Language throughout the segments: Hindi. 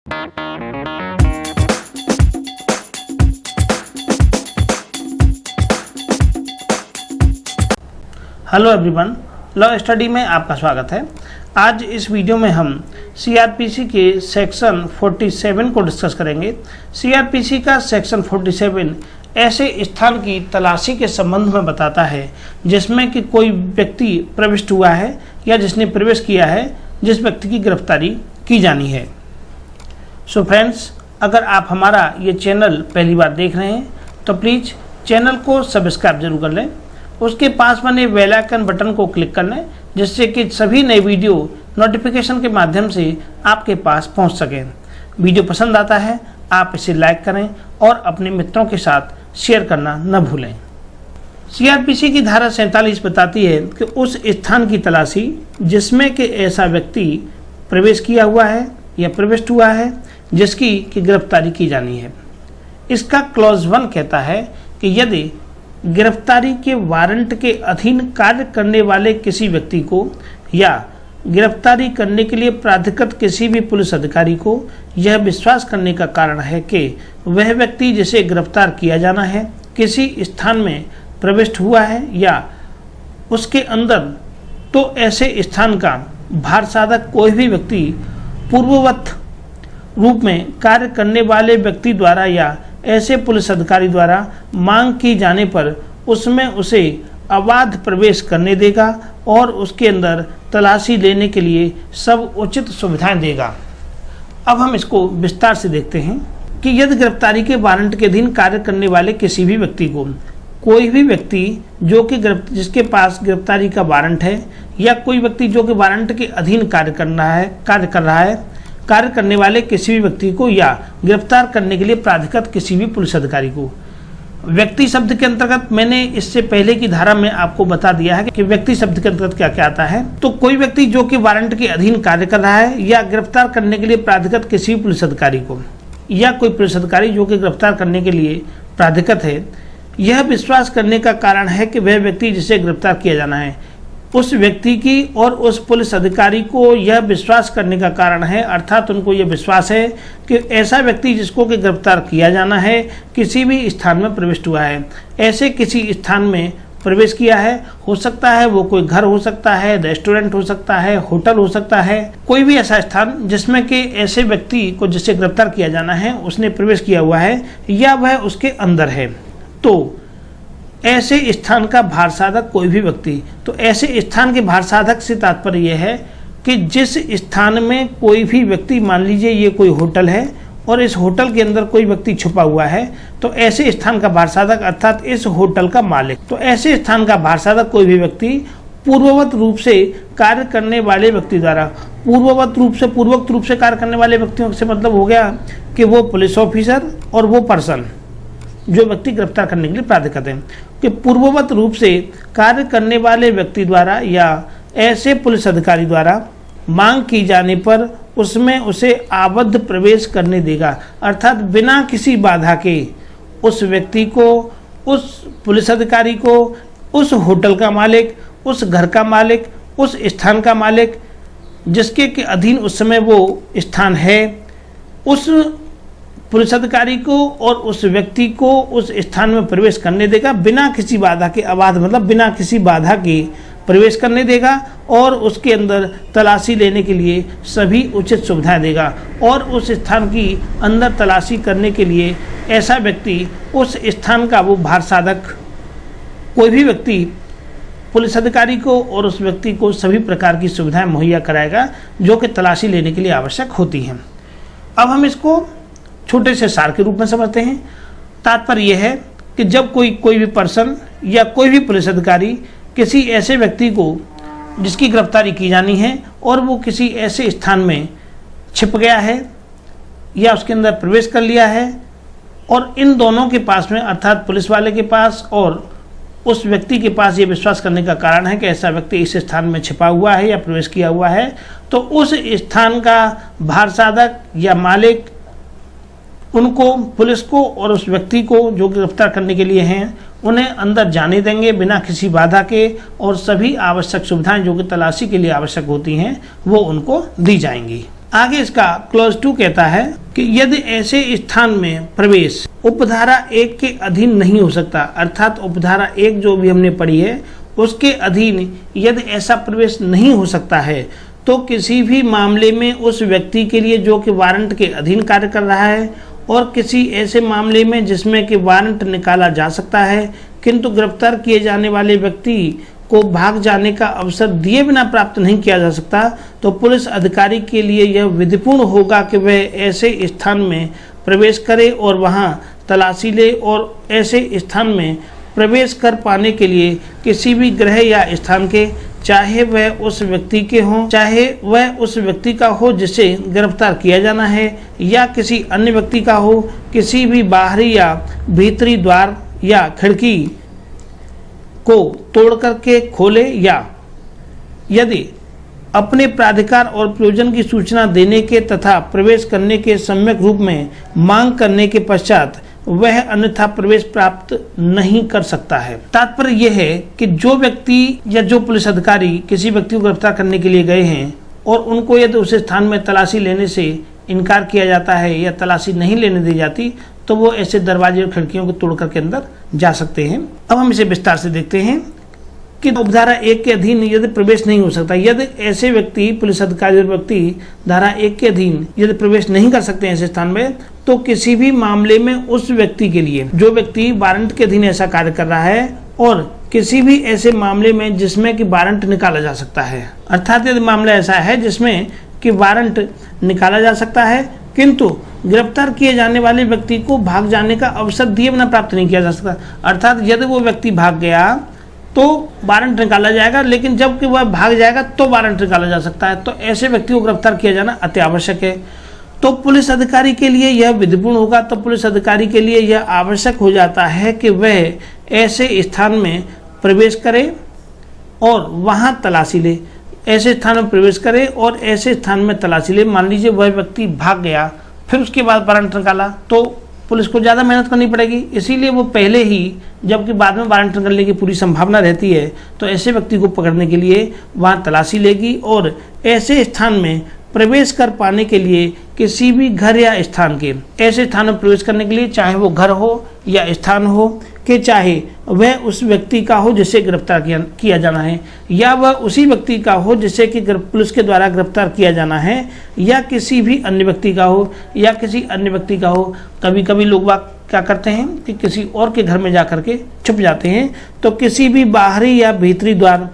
हेलो एवरीवन, लॉ स्टडी में आपका स्वागत है। आज इस वीडियो में हम सीआरपीसी के सेक्शन 47 को डिस्कस करेंगे। सीआरपीसी का सेक्शन 47 ऐसे स्थान की तलाशी के संबंध में बताता है जिसमें कि कोई व्यक्ति प्रविष्ट हुआ है या जिसने प्रवेश किया है, जिस व्यक्ति की गिरफ्तारी की जानी है। सो फ्रेंड्स, अगर आप हमारा ये चैनल पहली बार देख रहे हैं तो प्लीज़ चैनल को सब्सक्राइब जरूर कर लें। उसके पास बने बेल आइकन बटन को क्लिक कर लें, जिससे कि सभी नए वीडियो नोटिफिकेशन के माध्यम से आपके पास पहुंच सकें। वीडियो पसंद आता है आप इसे लाइक करें और अपने मित्रों के साथ शेयर करना न भूलें। सीआरपीसी की धारा 47 बताती है कि उस स्थान की तलाशी जिसमें कि ऐसा व्यक्ति प्रवेश किया हुआ है या प्रविष्ट हुआ है जिसकी कि गिरफ्तारी की जानी है। इसका क्लॉज 1 कहता है कि यदि गिरफ्तारी के वारंट के अधीन कार्य करने वाले किसी व्यक्ति को या गिरफ्तारी करने के लिए प्राधिकृत किसी भी पुलिस अधिकारी को यह विश्वास करने का कारण है कि वह व्यक्ति जिसे गिरफ्तार किया जाना है किसी स्थान में प्रविष्ट हुआ है या उसके अंदर, तो ऐसे स्थान का भार साधक कोई भी व्यक्ति पूर्ववत रूप में कार्य करने वाले व्यक्ति द्वारा या ऐसे पुलिस अधिकारी द्वारा मांग की जाने पर उसमें उसे अबाध प्रवेश करने देगा और उसके अंदर तलाशी लेने के लिए सब उचित सुविधाएं देगा। अब हम इसको विस्तार से देखते हैं कि यदि गिरफ्तारी के वारंट के अधीन कार्य करने वाले किसी भी व्यक्ति को, कोई भी व्यक्ति जो कि जिसके पास गिरफ्तारी का वारंट है या कोई व्यक्ति जो कि वारंट के अधीन कार्य करने वाले किसी भी व्यक्ति को या गिरफ्तार करने के लिए प्राधिकृत किसी भी पुलिस अधिकारी को। व्यक्ति शब्द के अंतर्गत मैंने इससे पहले की धारा में आपको बता दिया है कि व्यक्ति शब्द के अंतर्गत क्या क्या आता है। तो कोई व्यक्ति जो कि वारंट के अधीन कार्य कर रहा है या गिरफ्तार करने के लिए प्राधिकृत किसी भी पुलिस अधिकारी को, या कोई पुलिस अधिकारी जो कि गिरफ्तार करने के लिए प्राधिकृत है, यह विश्वास करने का कारण है कि वह व्यक्ति जिसे गिरफ्तार किया जाना है उस व्यक्ति की और उस पुलिस अधिकारी को यह विश्वास करने का कारण है, अर्थात उनको यह विश्वास है कि ऐसा व्यक्ति जिसको कि गिरफ्तार किया जाना है किसी भी स्थान में प्रविष्ट हुआ है, ऐसे किसी स्थान में प्रवेश किया है। हो सकता है वो कोई घर हो सकता है, रेस्टोरेंट हो सकता है, होटल हो सकता है, कोई भी ऐसा स्थान जिसमें कि ऐसे व्यक्ति को जिससे गिरफ्तार किया जाना है उसने प्रवेश किया हुआ है या वह उसके अंदर है, तो ऐसे स्थान का भार साधक कोई भी व्यक्ति। तो ऐसे स्थान के भार साधक से तात्पर्य यह है कि जिस स्थान में कोई भी व्यक्ति, मान लीजिए ये कोई होटल है और इस होटल के अंदर कोई व्यक्ति छुपा हुआ है, तो ऐसे स्थान का भार साधक अर्थात इस होटल का मालिक। तो ऐसे स्थान का भार साधक कोई भी व्यक्ति पूर्ववत रूप से कार्य करने वाले व्यक्ति द्वारा, पूर्ववत रूप से कार्य करने वाले व्यक्तियों से मतलब हो गया कि वो पुलिस ऑफिसर और वो पर्सन जो व्यक्ति गिरफ्तार करने के लिए प्राधिकृत है, कि पूर्ववत रूप से कार्य करने वाले व्यक्ति द्वारा या ऐसे पुलिस अधिकारी द्वारा मांग की जाने पर उसमें उसे आबद्ध प्रवेश करने देगा, अर्थात बिना किसी बाधा के उस व्यक्ति को, उस पुलिस अधिकारी को, उस होटल का मालिक, उस घर का मालिक, उस स्थान का मालिक जिसके के अधीन उस समय वो स्थान है, उस पुलिस अधिकारी को और उस व्यक्ति को उस स्थान में प्रवेश करने देगा बिना किसी बाधा के। अबाध मतलब बिना किसी बाधा के प्रवेश करने देगा और उसके अंदर तलाशी लेने के लिए सभी उचित सुविधाएं देगा। और उस स्थान की अंदर तलाशी करने के लिए ऐसा व्यक्ति, उस स्थान का वो भार साधक कोई भी व्यक्ति पुलिस अधिकारी को और उस व्यक्ति को सभी प्रकार की सुविधाएं मुहैया कराएगा जो कि तलाशी लेने के लिए आवश्यक होती हैं। अब हम इसको छोटे से सार के रूप में समझते हैं। तात्पर्य यह है कि जब कोई भी पर्सन या कोई भी पुलिस अधिकारी किसी ऐसे व्यक्ति को जिसकी गिरफ्तारी की जानी है और वो किसी ऐसे स्थान में छिप गया है या उसके अंदर प्रवेश कर लिया है, और इन दोनों के पास में अर्थात पुलिस वाले के पास और उस व्यक्ति के पास ये विश्वास करने का कारण है कि ऐसा व्यक्ति इस स्थान में छिपा हुआ है या प्रवेश किया हुआ है, तो उस स्थान का भार साधक या मालिक उनको, पुलिस को और उस व्यक्ति को जो गिरफ्तार करने के लिए हैं उन्हें अंदर जाने देंगे बिना किसी बाधा के, और सभी आवश्यक सुविधाएं जो कि तलाशी के लिए आवश्यक होती हैं वो उनको दी जाएंगी। आगे इसका क्लॉज 2 कहता है कि यदि ऐसे स्थान में प्रवेश उपधारा 1 के अधीन नहीं हो सकता, अर्थात उपधारा 1 जो भी हमने पढ़ी है उसके अधीन यदि ऐसा प्रवेश नहीं हो सकता है तो किसी भी मामले में उस व्यक्ति के लिए जो कि वारंट के अधीन कार्य कर रहा है और किसी ऐसे मामले में जिसमें कि वारंट निकाला जा सकता है किंतु गिरफ्तार किए जाने वाले व्यक्ति को भाग जाने का अवसर दिए बिना प्राप्त नहीं किया जा सकता, तो पुलिस अधिकारी के लिए यह विधिपूर्ण होगा कि वह ऐसे स्थान में प्रवेश करे और वहां तलाशी ले और ऐसे स्थान में प्रवेश कर पाने के लिए किसी भी गृह या स्थान के, चाहे वह उस व्यक्ति के हों, चाहे वह उस व्यक्ति का हो जिसे गिरफ्तार किया जाना है या किसी अन्य व्यक्ति का हो, किसी भी बाहरी या भीतरी द्वार या खिड़की को तोड़ करके खोले या यदि अपने प्राधिकार और प्रयोजन की सूचना देने के तथा प्रवेश करने के सम्यक रूप में मांग करने के पश्चात वह अन्यथा प्रवेश प्राप्त नहीं कर सकता है। तात्पर्य यह है कि जो व्यक्ति या जो पुलिस अधिकारी किसी व्यक्ति को गिरफ्तार करने के लिए गए हैं और उनको यदि उस स्थान में तलाशी लेने से इनकार किया जाता है या तलाशी नहीं लेने दी जाती तो वो ऐसे दरवाजे और खिड़कियों को तोड़ करके अंदर जा सकते हैं। अब हम इसे विस्तार से देखते हैं कि उपधारा 1 के अधीन यदि प्रवेश नहीं हो सकता, यदि ऐसे व्यक्ति पुलिस अधिकारी और व्यक्ति धारा 1 के अधीन यदि प्रवेश नहीं कर सकते हैं ऐसे स्थान में, तो किसी भी मामले में उस व्यक्ति के लिए जो व्यक्ति वारंट के अधीन ऐसा कार्य कर रहा है और किसी भी ऐसे मामले में जिसमें कि वारंट निकाला जा सकता है, अर्थात यदि मामला ऐसा है जिसमें कि वारंट निकाला जा सकता है किंतु गिरफ्तार किए जाने वाले व्यक्ति को भाग जाने का अवसर दिए बिना प्राप्त नहीं किया जा सकता, अर्थात यदि वो व्यक्ति भाग गया तो वारंट निकाला जाएगा, लेकिन जबकि वह भाग जाएगा तो वारंट निकाला जा सकता है, तो ऐसे व्यक्ति को गिरफ्तार किया जाना अति आवश्यक है। तो पुलिस अधिकारी के लिए यह विधिपूर्ण होगा, तो पुलिस अधिकारी के लिए यह आवश्यक हो जाता है कि वह ऐसे स्थान में प्रवेश करे और वहां तलाशी ले, ऐसे स्थान में प्रवेश करे और ऐसे स्थान में तलाशी ले। मान लीजिए वह व्यक्ति भाग गया फिर उसके बाद वारंट निकाला तो पुलिस को ज़्यादा मेहनत करनी पड़ेगी, इसीलिए वो पहले ही, जबकि बाद में वारंट निकलने की पूरी संभावना रहती है, तो ऐसे व्यक्ति को पकड़ने के लिए वहाँ तलाशी लेगी और ऐसे स्थान में प्रवेश कर पाने के लिए किसी भी घर या स्थान के, ऐसे स्थान में प्रवेश करने के लिए चाहे वो घर हो या स्थान हो कि चाहे वह उस व्यक्ति का हो जिसे गिरफ्तार किया जाना है या वह उसी व्यक्ति का हो जिसे कि पुलिस के द्वारा गिरफ्तार किया जाना है या किसी भी अन्य व्यक्ति का हो या किसी अन्य व्यक्ति का हो। कभी कभी लोग बाग क्या करते हैं कि किसी और के घर में जा करके छुप जाते हैं, तो किसी भी बाहरी या भीतरी द्वार,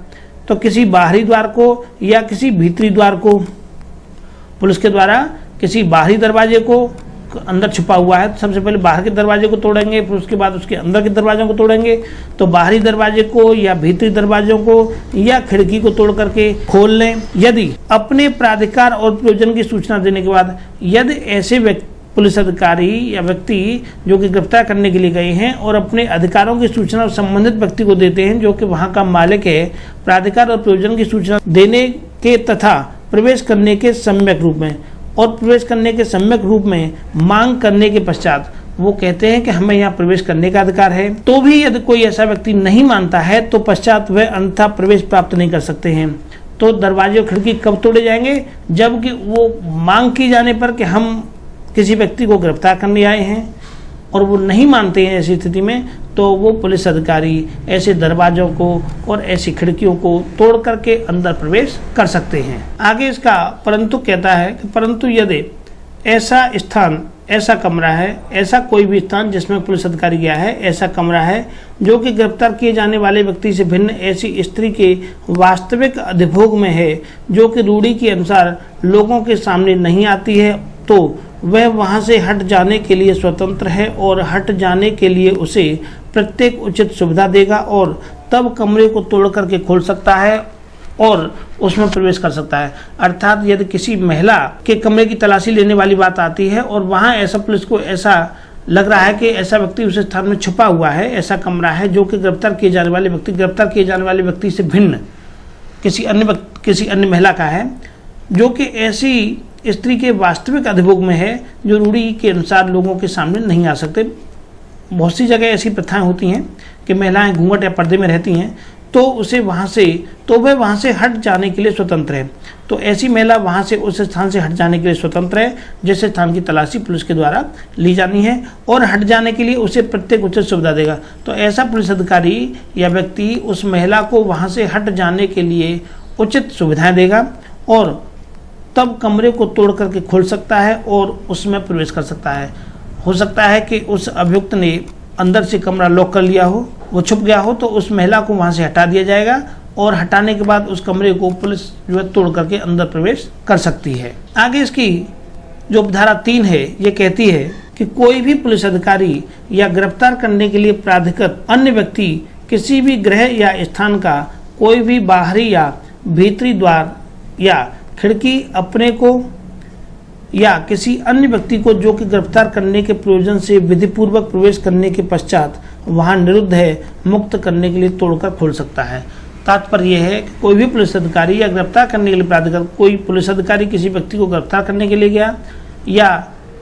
तो किसी बाहरी द्वार को या किसी भीतरी द्वार को पुलिस के द्वारा किसी बाहरी दरवाजे को अंदर छुपा हुआ है तो सबसे पहले बाहर के दरवाजे को तोड़ेंगे, फिर उसके बाद उसके अंदर के दरवाजों को तोड़ेंगे। तो बाहरी दरवाजे को या भीतरी दरवाजों को या खिड़की को तोड़ करके खोल लें। यदि अपने प्राधिकार और प्रयोजन की सूचना देने के बाद यदि ऐसे पुलिस अधिकारी या व्यक्ति जो कि गिरफ्तार करने के लिए गए हैं और अपने अधिकारों की सूचना संबंधित व्यक्ति को देते हैं जो कि वहां का मालिक है, प्राधिकार और प्रयोजन की सूचना देने के तथा प्रवेश करने के सम्यक रूप में और प्रवेश करने के सम्यक रूप में मांग करने के पश्चात वो कहते हैं कि हमें यहाँ प्रवेश करने का अधिकार है, तो भी यदि कोई ऐसा व्यक्ति नहीं मानता है तो पश्चात वह अन्यथा प्रवेश प्राप्त नहीं कर सकते हैं। तो दरवाजे और खिड़की कब तोड़े जाएंगे? जबकि वो मांग की जाने पर कि हम किसी व्यक्ति को गिरफ्तार करने आए हैं और वो नहीं मानते हैं, ऐसी स्थिति में तो वो पुलिस अधिकारी ऐसे दरवाजों को और ऐसी खिड़कियों को तोड़ करके अंदर प्रवेश कर सकते हैं। आगे इसका परंतु कहता है कि परंतु यदि ऐसा स्थान, ऐसा कमरा है, ऐसा कोई भी स्थान जिसमें पुलिस अधिकारी गया है, ऐसा कमरा है जो कि गिरफ्तार किए जाने वाले व्यक्ति से भिन्न ऐसी स्त्री के वास्तविक अधिभोग में है जो कि रूढ़ी के अनुसार लोगों के सामने नहीं आती है, तो वह वहां से हट जाने के लिए स्वतंत्र है और हट जाने के लिए उसे प्रत्येक उचित सुविधा देगा और तब कमरे को तोड़ करके खोल सकता है और उसमें प्रवेश कर सकता है। अर्थात यदि किसी महिला के कमरे की तलाशी लेने वाली बात आती है और वहां ऐसा पुलिस को ऐसा लग रहा है कि ऐसा व्यक्ति उस स्थान में छुपा हुआ है, ऐसा कमरा है जो कि गिरफ्तार किए जाने वाले व्यक्ति से भिन्न किसी अन्य महिला का है, जो कि ऐसी स्त्री के वास्तविक अधिभोग में है जो रूढ़ी के अनुसार लोगों के सामने नहीं आ सकते। बहुत सी जगह ऐसी प्रथाएं होती हैं कि महिलाएं घूंघट या पर्दे में रहती हैं, तो उसे वह वहाँ से हट जाने के लिए स्वतंत्र है। तो ऐसी महिला वहाँ से उस स्थान से हट जाने के लिए स्वतंत्र है जिस स्थान की तलाशी पुलिस के द्वारा ली जानी है, और हट जाने के लिए उसे प्रत्येक उचित सुविधा देगा। तो ऐसा पुलिस अधिकारी या व्यक्ति उस महिला को वहाँ से हट जाने के लिए उचित सुविधाएं देगा और तब कमरे को तोड़ करके खोल सकता है और उसमें प्रवेश कर सकता है। हो सकता है कि उस अभियुक्त ने अंदर से कमरा लॉक कर लिया हो, वो छुप गया हो, तो उस महिला को वहाँ से हटा दिया जाएगा और हटाने के बाद उस कमरे को पुलिस जो है तोड़ करके अंदर प्रवेश कर सकती है। आगे इसकी जो धारा 3 है ये कहती है कि कोई भी पुलिस अधिकारी या गिरफ्तार करने के लिए प्राधिकृत अन्य व्यक्ति किसी भी गृह या स्थान का कोई भी बाहरी या भीतरी द्वार या खिड़की अपने को या किसी अन्य व्यक्ति को जो कि गिरफ्तार करने के प्रयोजन से विधिपूर्वक प्रवेश करने के पश्चात वहां निरुद्ध है मुक्त करने के लिए तोड़कर खोल सकता है। तात्पर्य यह है कि कोई भी पुलिस अधिकारी या गिरफ्तार करने के लिए प्राधिकृत, कोई पुलिस अधिकारी किसी व्यक्ति को गिरफ्तार करने के लिए गया या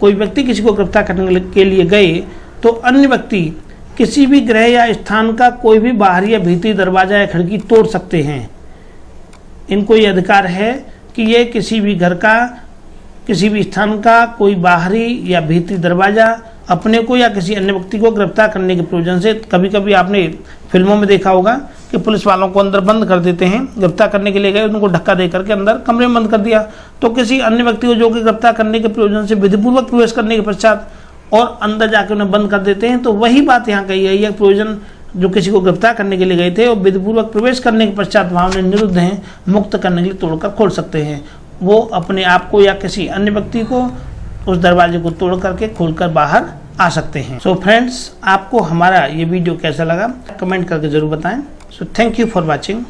कोई व्यक्ति किसी को गिरफ्तार करने के लिए गए, तो अन्य व्यक्ति किसी भी गृह या स्थान का कोई भी बाहरी या भीतरी दरवाजा या खिड़की तोड़ सकते हैं। इनको ये अधिकार है कि ये किसी भी घर का, किसी भी स्थान का कोई बाहरी या भीतरी दरवाजा अपने को या किसी अन्य व्यक्ति को गिरफ्तार करने के प्रयोजन से, कभी कभी आपने फिल्मों में देखा होगा कि पुलिस वालों को अंदर बंद कर देते हैं, गिरफ्तार करने के लिए गए, उनको धक्का दे करके अंदर कमरे में बंद कर दिया, तो किसी अन्य व्यक्ति को जो कि गिरफ्तार करने के प्रयोजन से विधिपूर्वक प्रवेश करने के पश्चात और अंदर जाकर उन्हें बंद कर देते हैं। तो वही बात यहाँ कही गई है, प्रयोजन जो किसी को गिरफ्तार करने के लिए गए थे और विधिपूर्वक प्रवेश करने के पश्चात वहाँ उन्हें निरुद्ध हैं मुक्त करने के लिए तोड़कर खोल सकते हैं। वो अपने आप को या किसी अन्य व्यक्ति को उस दरवाजे को तोड़ करके खोलकर बाहर आ सकते हैं। सो फ्रेंड्स, आपको हमारा ये वीडियो कैसा लगा कमेंट करके जरूर बताएं। So thank you for watching.